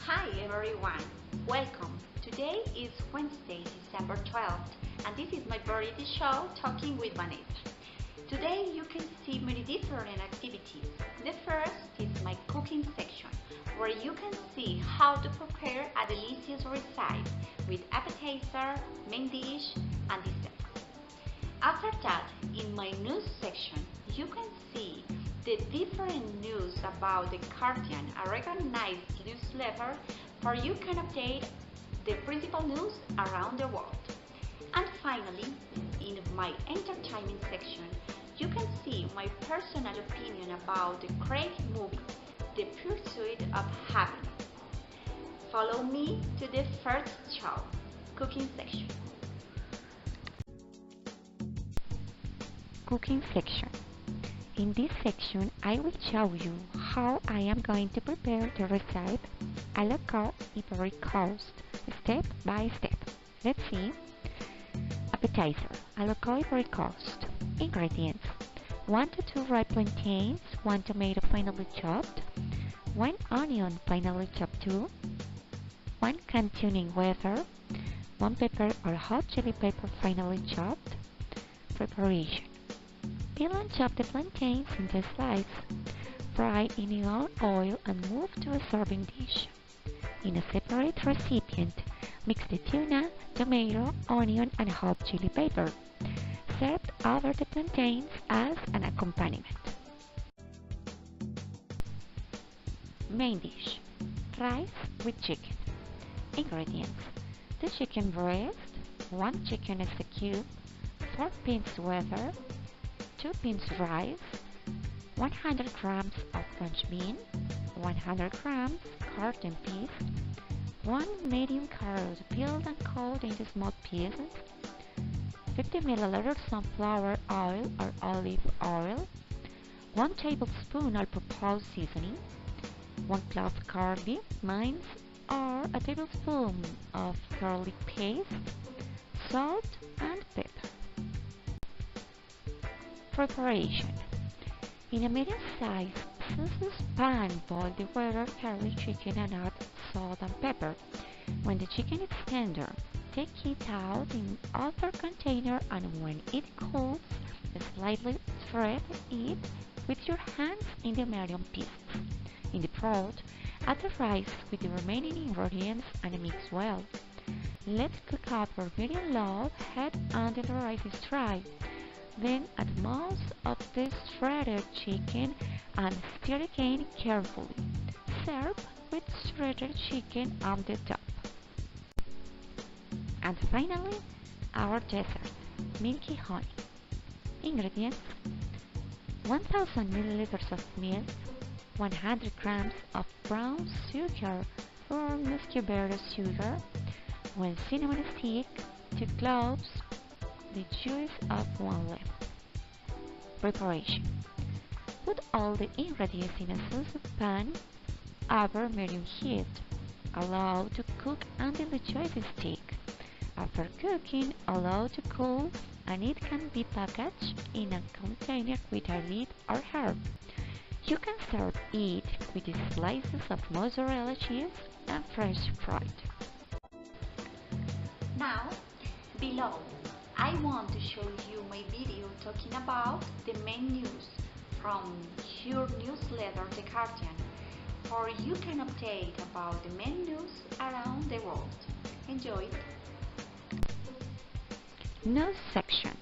Hi everyone, welcome. Today is Wednesday, December 12th, and this is my variety show Talking with Vanessa. Today you can see many different activities. The first is my cooking section, where you can see how to prepare a delicious recipe with appetizer, main dish, and dessert. After that, in my news section, you can see the different news about The Guardian, a recognized newsletter where you can update the principal news around the world. And finally, in my entertainment section, you can see my personal opinion about the great movie, The Pursuit of Happiness. Follow me to the first show, cooking section. Cooking section. In this section, I will show you how I am going to prepare the recipe a la carte every course, step by step. Let's see. Appetizer, a la carte every course. Ingredients: 1 to 2 ripe plantains, 1 tomato finely chopped, 1 onion finely chopped too, 1 can tuning water, 1 pepper or hot chili pepper finely chopped. Preparation: peel and chop the plantains into slices. Fry in your oil and move to a serving dish. In a separate recipient, mix the tuna, tomato, onion, and hot chili pepper. Serve over the plantains as an accompaniment. Main dish: rice with chicken. Ingredients: 2 chicken breasts, 1 chicken as a cube, 4 pins water, 2 pins rice, 100 grams of French bean, 100 grams carrot peas, 1 medium carrot peeled and cut into small pieces, 50 milliliters sunflower oil or olive oil, 1 tablespoon all-purpose seasoning, 1 clove garlic mince or a tablespoon of garlic paste, salt and pepper. Preparation: in a medium-sized sauce pan, boil the water, curry chicken and add salt and pepper. When the chicken is tender, take it out in other container, and when it cools, slightly spread it with your hands in the medium pieces. In the pot, add the rice with the remaining ingredients and mix well. Let cook over medium-low heat until the rice is dry. Then add most of the shredded chicken and stir again carefully. Serve with shredded chicken on the top. And finally, our dessert, milky honey. Ingredients: 1000 milliliters of milk, 100 grams of brown sugar or muscovado sugar, 1 cinnamon stick, 2 cloves, the juice of 1 lemon. Preparation: put all the ingredients in a saucepan over medium heat. Allow to cook until the juice is thick. After cooking, allow to cool, and it can be packaged in a container with a lid or herb. You can serve it with slices of mozzarella cheese and fresh fruit. Now, below, I want to show you my video talking about the main news from your newsletter, The Guardian, where you can update about the main news around the world. Enjoy! News section.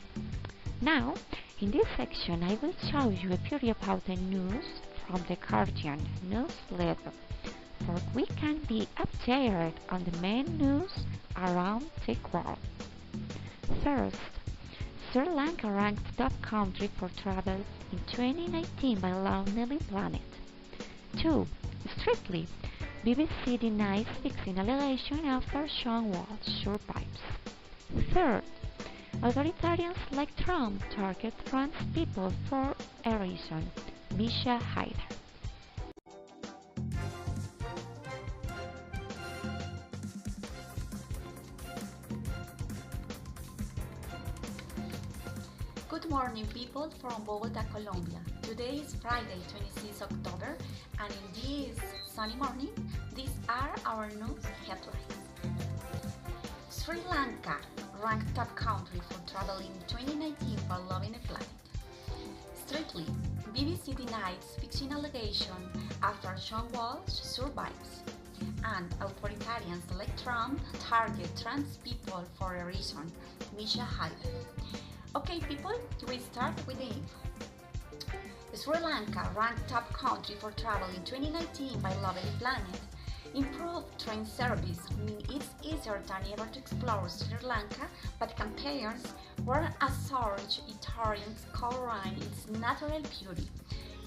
Now, in this section, I will show you a video about the news from The Guardian newsletter, for we can be updated on the main news around the world. First, Sri Lanka ranked top country for travel in 2019 by Lonely Planet. 2. Strictly, BBC denies fixing allegation after Sean Walsh survives. Third, authoritarians like Trump target trans people for a reason. Misha Haider. Good morning, people from Bogota, Colombia. Today is Friday, 26 October, and in this sunny morning, these are our news headlines. Sri Lanka ranked top country for travel in 2019 for loving a planet. Strictly, BBC denies fiction allegation after Sean Walsh survives. And authoritarians like Trump target trans people for a reason, Misha Haider. Okay, people, we start with the info. Sri Lanka ranked top country for travel in 2019 by Lovely Planet. Improved train service means it's easier than ever to explore Sri Lanka, but campaigners were assured Italians covering its natural beauty.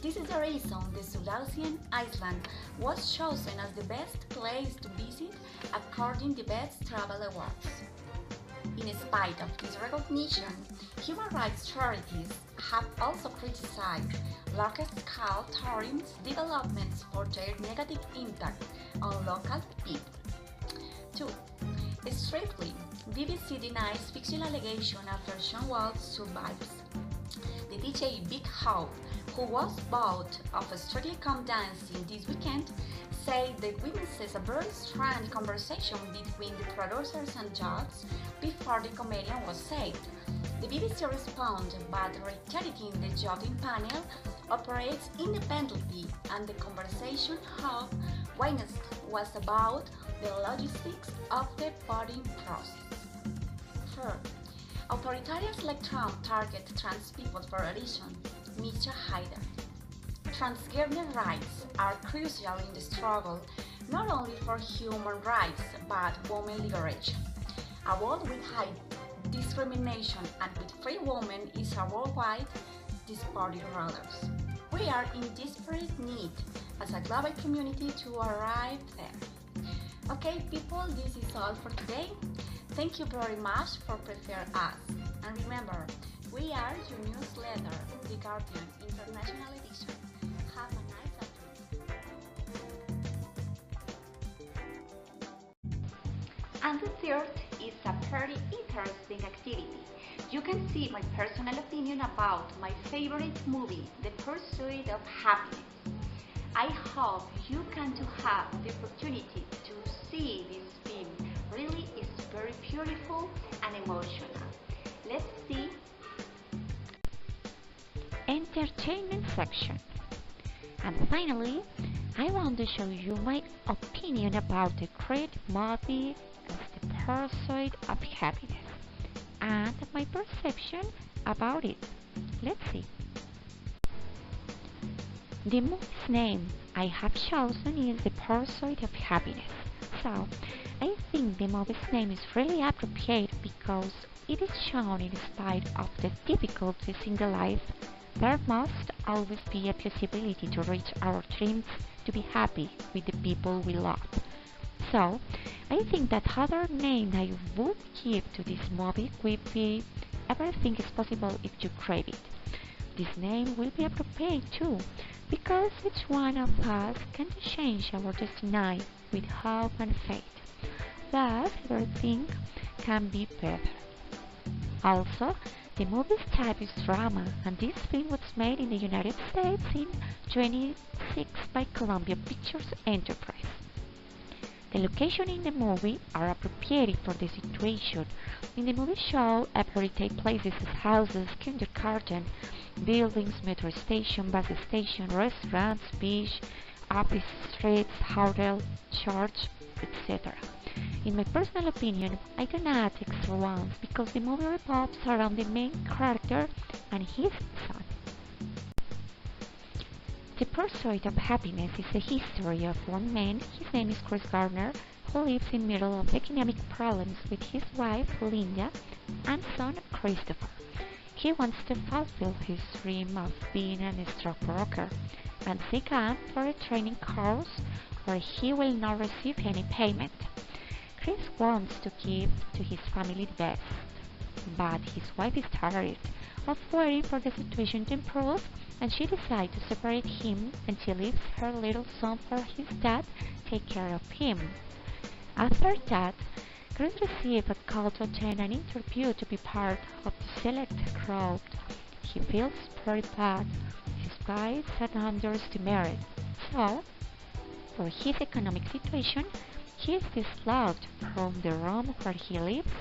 This is the reason the Sulawesian island was chosen as the best place to visit according to the Best Travel Awards. In spite of this recognition, human rights charities have also criticized large-scale tourism developments for their negative impact on local people. 2. Strictly, BBC denies fiction allegation after Sean Walsh survives. The DJ Big Hope, who was bought of Australia Come Dancing this weekend, said the witnesses a very strange conversation between the producers and judges before the comedian was saved. The BBC responded by reiterating the judging panel operates independently and the conversation of Wednesday was about the logistics of the voting process. Third, authoritarians like Trump target trans people for a reason, Misha Haider. Transgender rights are crucial in the struggle, not only for human rights, but women liberation. A world with high discrimination and with free women is a worldwide disparity brothers. We are in desperate need as a global community to arrive there. Okay, people, this is all for today. Thank you very much for preferring us. And remember, we are your newsletter, The Guardian International Edition. Have a nice afternoon. And the third is a very interesting activity. You can see my personal opinion about my favorite movie, The Pursuit of Happiness. I hope you can to have the opportunity to see this film. Really, it's very beautiful and emotional. Let's see. Entertainment section. And finally, I want to show you my opinion about the great movie as The Pursuit of Happiness and my perception about it. Let's see. The movie's name I have chosen is The Pursuit of Happiness. So, I think the movie's name is really appropriate because it is shown in spite of the difficulties in the life, there must always be a possibility to reach our dreams, to be happy with the people we love. So, I think that other name I would give to this movie would be Everything is Possible If You Crave It. This name will be appropriate too, because each one of us can change our destiny with hope and faith. That everything can be better. Also, the movie's type is drama, and this film was made in the United States in 1926 by Columbia Pictures Enterprise. The locations in the movie are appropriate for the situation. In the movie show, everyday places as houses, kindergarten, buildings, metro station, bus station, restaurants, beach, office, streets, hotel, church, etc. In my personal opinion, I do not extra ones because the movie revolves around the main character and his son. The Pursuit of Happiness is the history of one man, his name is Chris Gardner, who lives in the middle of economic problems with his wife Linda and son Christopher. He wants to fulfill his dream of being a stockbroker and seek out for a training course where he will not receive any payment. Chris wants to give to his family the best, but his wife is tired of waiting for the situation to improve, and she decides to separate him and she leaves her little son for his dad take care of him. After that, Chris received a call to attend an interview to be part of the select crowd. He feels very bad. His wife had underestimated. So, for his economic situation, he is dislodged from the room where he lives,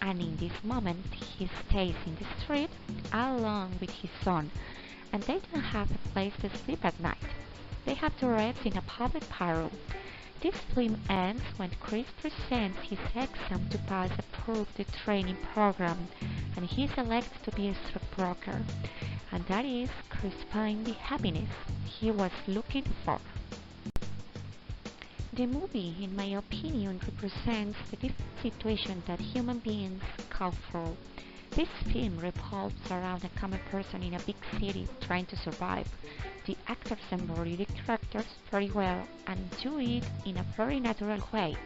and in this moment he stays in the street alone with his son, and they don't have a place to sleep at night. They have to rest in a public parlor. This film ends when Chris presents his exam to pass the training program, and he selects to be a stockbroker, and that is Chris finds the happiness he was looking for. The movie, in my opinion, represents the different situations that human beings go through. This film revolves around a common person in a big city trying to survive. The actors embody the characters very well and do it in a very natural way.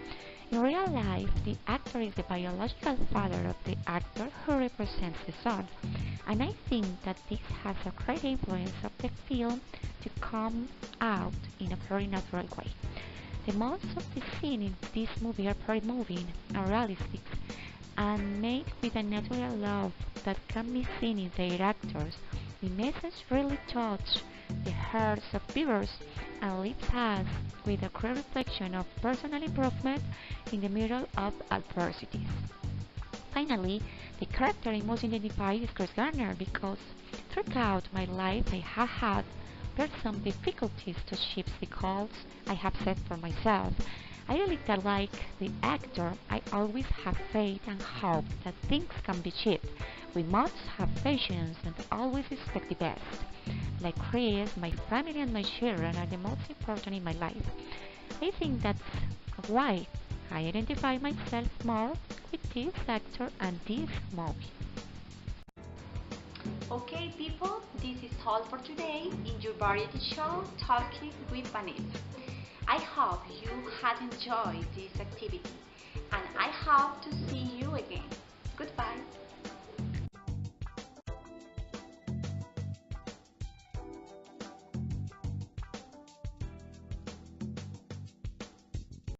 In real life, the actor is the biological father of the actor who represents the son, and I think that this has a great influence of the film to come out in a very natural way. The most of the scenes in this movie are very moving and realistic and made with a natural love that can be seen in their actors. The message really touches the hearts of viewers and leaves us with a great reflection of personal improvement in the middle of adversities. Finally, the character I most identify is Chris Garner because throughout my life I have had some difficulties to achieve the goals I have set for myself. I believe that like the actor, I always have faith and hope that things can be achieved. We must have patience and always expect the best. Like Chris, my family and my children are the most important in my life. I think that's why I identify myself more with this actor and this movie. Okay, people, this is all for today in your variety show Talking with Vanessa. I hope you had enjoyed this activity and I hope to see you again. Goodbye.